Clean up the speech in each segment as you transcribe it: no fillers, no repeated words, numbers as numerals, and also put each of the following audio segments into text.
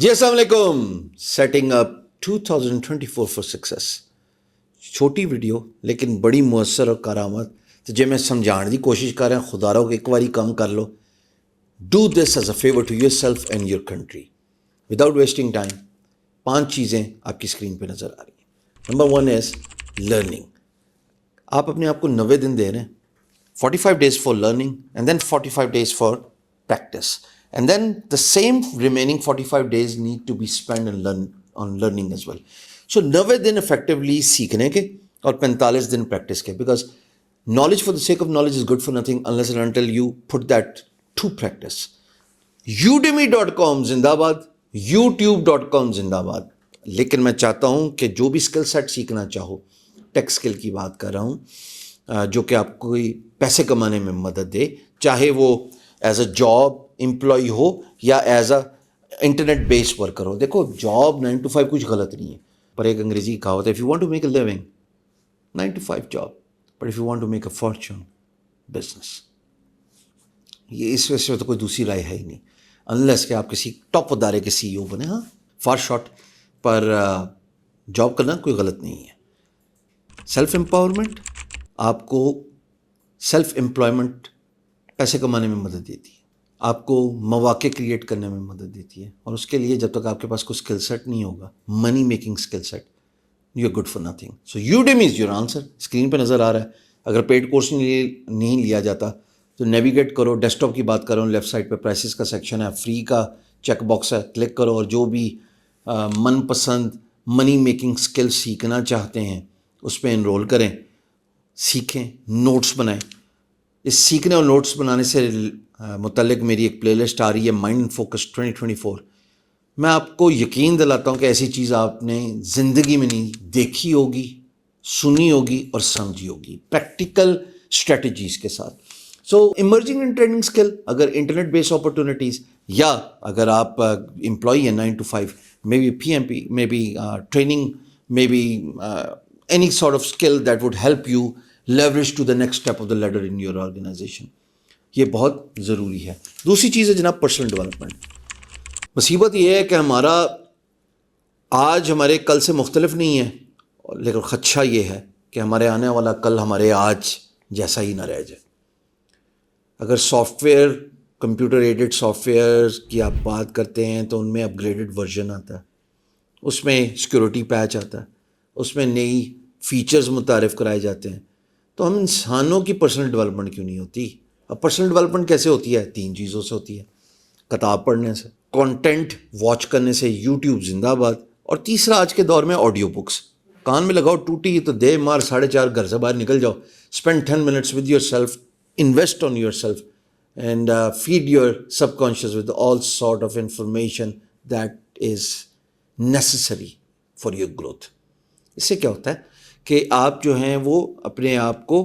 جی السلام علیکم. Setting up 2024 for success. چھوٹی ویڈیو لیکن بڑی مؤثر اور کارآمد. تو جے میں سمجھانے دی کوشش کر رہا ہوں خدا رو کہ ایک باری کم کر لو. Do this as a favour to yourself and your country without wasting time. 5 چیزیں آپ کی اسکرین پہ نظر آ رہی ہیں. نمبر 1 از لرننگ. آپ اپنے آپ کو 90 دن دے رہے ہیں. 45 days for learning and then 45 days for practice. And then the same remaining 45 days need to be spent on learning as well. So 90 then effectively سیکھنے کے اور 45 دن پریکٹس کے. Because knowledge for the sake of knowledge is good for nothing unless and until you put that to practice. Udemy.com زندہ باد, YouTube.com زندہ باد. لیکن میں چاہتا ہوں کہ جو بھی اسکل سیٹ سیکھنا چاہو, ٹیک اسکل کی بات کر رہا ہوں, جو کہ آپ کو پیسے کمانے میں مدد دے, چاہے وہ ایز اے جاب امپلائی ہو یا as a internet based worker ہو. دیکھو جاب 9 to 5 کچھ غلط نہیں ہے, پر ایک انگریزی کی کہاوت ہے, if you want to make a living 9 to 5 job, but if you want to make a fortune business. یہ اس وجہ سے تو کوئی دوسری رائے ہے ہی نہیں, انلیس کہ آپ کسی ٹاپ ادارے کے سی ای او بنے. ہاں فار شارٹ, پر جاب کرنا کوئی غلط نہیں ہے. سیلف امپاورمنٹ آپ کو سیلف امپلائمنٹ پیسے کمانے میں مدد دیتی ہے, آپ کو مواقع کریٹ کرنے میں مدد دیتی ہے. اور اس کے لیے جب تک آپ کے پاس کوئی اسکل سیٹ نہیں ہوگا, money making skill set, you are good for nothing. So Udemy is your answer. Screen پہ نظر آ رہا ہے. اگر پیڈ کورس نہیں لیا جاتا تو نیویگیٹ کرو. ڈیسک ٹاپ کی بات کرو, لیفٹ سائڈ پہ پرائسز کا سیکشن ہے, فری کا چیک باکس ہے, کلک کرو اور جو بھی من پسند منی میکنگ اسکل سیکھنا چاہتے ہیں اس پہ انرول کریں, سیکھیں, نوٹس بنائیں. اس سیکھنے اور نوٹس بنانے سے متعلق میری ایک پلے لسٹ آ رہی ہے, مائنڈ اینڈ فوکس 2024. میں آپ کو یقین دلاتا ہوں کہ ایسی چیز آپ نے زندگی میں نہیں دیکھی ہوگی, سنی ہوگی اور سمجھی ہوگی, پریکٹیکل اسٹریٹجیز کے ساتھ. So emerging and training skill, اگر انٹرنیٹ بیس اپرچونیٹیز, یا اگر آپ امپلائی ہیں 9 to 5, may be PMP, may be training, may be any sort of skill that would help you leverage to the next step of the ladder in your organization. یہ بہت ضروری ہے. دوسری چیز ہے جناب پرسنل ڈیولپمنٹ. مصیبت یہ ہے کہ ہمارا آج ہمارے کل سے مختلف نہیں ہے, لیکن خدشہ یہ ہے کہ ہمارے آنے والا کل ہمارے آج جیسا ہی نہ رہ جائے. اگر soft where, computer added soft where کی آپ بات کرتے ہیں تو ان میں اپ گریڈڈ ورژن آتا ہے, اس میں سیکورٹی پیچ آتا ہے, اس میں نئی فیچرز متعارف کرائے جاتے ہیں. تو ہم انسانوں کی پرسنل ڈیولپمنٹ کیوں نہیں ہوتی؟ اب پرسنل ڈیولپمنٹ کیسے ہوتی ہے؟ 3 چیزوں سے ہوتی ہے. کتاب پڑھنے سے, کانٹینٹ واچ کرنے سے, یوٹیوب زندہ باد, اور تیسرا آج کے دور میں آڈیو بکس. کان میں لگاؤ, ٹوٹی تو دے مار 4:30 گھر سے باہر نکل جاؤ. Spend 10 minutes with yourself, invest on yourself and feed your subconscious with all sort of information that is necessary for your growth. اس سے کیا ہوتا ہے کہ آپ جو ہیں وہ اپنے آپ کو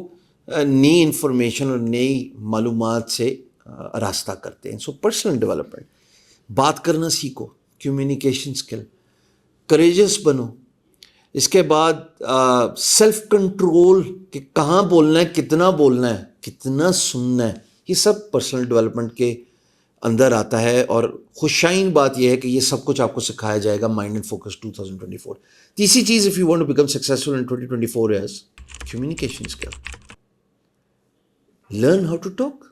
نئی انفارمیشن اور نئی معلومات سے آراستہ کرتے ہیں. سو پرسنل ڈیولپمنٹ, بات کرنا سیکھو, کمیونیکیشن اسکل, کریجس بنو. اس کے بعد سیلف کنٹرول, کہ کہاں بولنا ہے, کتنا بولنا ہے, کتنا سننا ہے, یہ سب پرسنل ڈیولپمنٹ کے اندر آتا ہے. اور خوشائن بات یہ ہے کہ یہ سب کچھ آپ کو سکھایا جائے گا مائنڈ اینڈ فوکس 2024. تیسری چیز, if you want to become successful in 2024 is communication skill. Learn how to talk.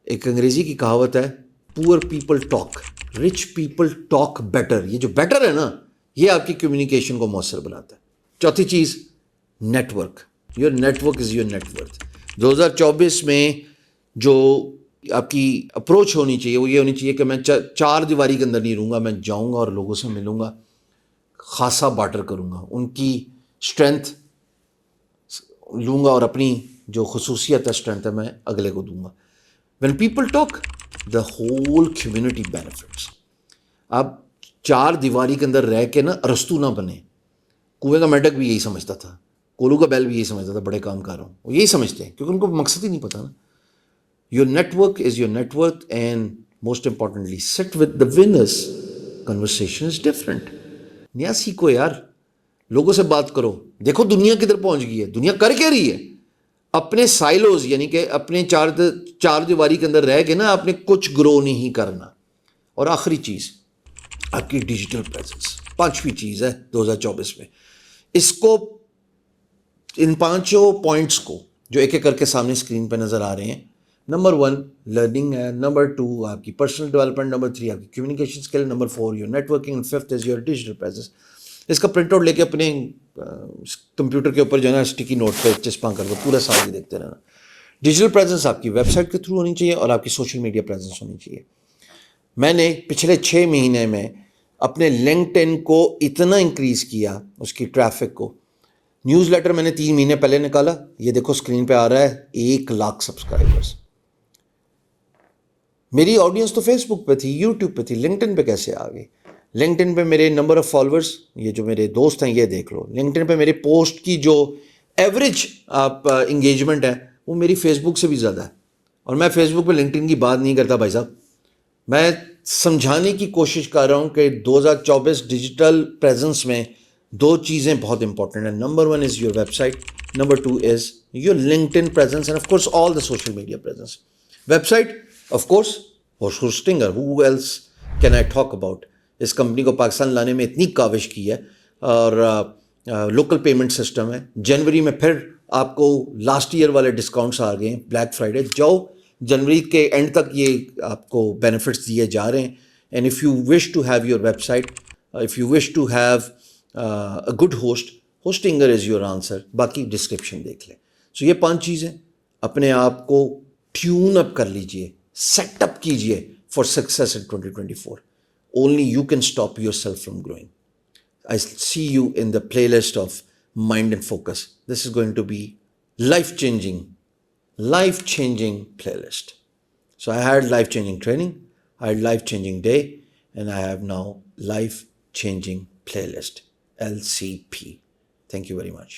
ایک انگریزی کی کہاوت ہے, poor people talk, rich people talk better. یہ جو بیٹر ہے نا, یہ آپ کی کمیونیکیشن کو مؤثر بناتا ہے. چوتھی چیز, network. Your network is your net worth. 2024 میں جو آپ کی اپروچ ہونی چاہیے وہ یہ ہونی چاہیے کہ میں 4 دیواری کے اندر نہیں رہوں گا, میں جاؤں گا اور لوگوں سے ملوں گا, خاصا بارٹر کروں گا, ان کی اسٹرینتھ لوں گا اور اپنی جو خصوصیت ہے, اسٹرینتھ ہے, میں اگلے کو دوں گا. When people talk the whole community benefits. آپ 4 دیواری کے اندر رہ کے نا ارسطو نہ بنے. کنویں کا میڈک بھی یہی سمجھتا تھا, کولو کا بیل بھی یہی سمجھتا تھا, بڑے کام کر رہا ہوں, وہ یہی سمجھتے ہیں کیونکہ ان کو مقصد ہی نہیں پتا نا. Your network is your net worth, and most importantly, sit with the winners. Conversation is different. نیا سیکھو یار, لوگوں سے بات کرو. دیکھو دنیا کدھر پہنچ گئی ہے, دنیا کر کیا رہی ہے. اپنے سائلوز یعنی کہ اپنے 4 دیواری کے اندر رہ کے نا آپ نے کچھ گرو نہیں کرنا. اور آخری چیز, آپ کی ڈیجیٹل پریزنس 5ویں چیز ہے 2024 میں. اس کو ان 5 پوائنٹس کو جو ایک ایک کر کے سامنے اسکرین پہ نظر آ رہے ہیں. نمبر 1 لرننگ ہے, نمبر 2 آپ کی پرسنل ڈیولپمنٹ, نمبر 3 آپ کی کمیونیکیشن اسکل, نمبر 4 your networking, 5th is your digital presence. اس کا پرنٹ آؤٹ لے کے اپنے کمپیوٹر کے اوپر جو ہے نا اسٹیکی نوٹ پہ چسپاں کر کے پورا سال ہی دیکھتے رہنا. ڈیجیٹل پریزنس آپ کی ویب سائٹ کے تھرو ہونی چاہیے اور آپ کی سوشل میڈیا پریزنس ہونی چاہیے. میں نے پچھلے 6 مہینے میں اپنے لنکڈ ان کو اتنا انکریز کیا, اس کی ٹریفک کو. نیوز لیٹر میں نے 3 مہینے پہلے نکالا, یہ دیکھو اسکرین پہ آ رہا ہے 1 لاکھ سبسکرائبرس. میری آڈینس تو فیس بک پہ تھی, یوٹیوب پہ تھی, لنکڈ ان پہ کیسے آ گئی؟ لنکڈ ان پہ میرے نمبر آف فالوورس, یہ جو میرے دوست ہیں یہ دیکھ لو. لنکڈ ان پہ میرے پوسٹ کی جو ایوریج آپ انگیجمنٹ ہے وہ میری فیس بک سے بھی زیادہ ہے. اور میں فیس بک پہ لنکڈ ان کی بات نہیں کرتا بھائی صاحب, میں سمجھانے کی کوشش کر رہا ہوں کہ 2024 ڈیجیٹل پریزنس میں 2 چیزیں بہت امپورٹنٹ ہیں. نمبر 1 از یور ویب سائٹ, نمبر 2 is your LinkedIn presence, and of course all the social media presence. Website of course Hostinger, who else can I talk about. اس company کو پاکستان لانے میں اتنی کاوش کی ہے, اور لوکل پیمنٹ سسٹم ہے. جنوری میں پھر آپ کو لاسٹ ایئر والے ڈسکاؤنٹس آ گئے ہیں, بلیک فرائیڈے جاؤ, جنوری کے اینڈ تک یہ آپ کو بینیفٹس دیے جا رہے ہیں. And if you wish to have your website, if you wish to have a good host, Hostinger is your answer. باقی ڈسکرپشن دیکھ لیں. سو یہ 5 چیزیں اپنے آپ کو ٹیون اپ کر لیجئے, سیٹ اپ کیجئے for success in 2024. Only you can stop yourself from growing. I see you in the playlist of Mind and Focus. This is going to be life-changing playlist. So I had life-changing training, I had life-changing day, and I have now life-changing playlist, LCP. Thank you very much.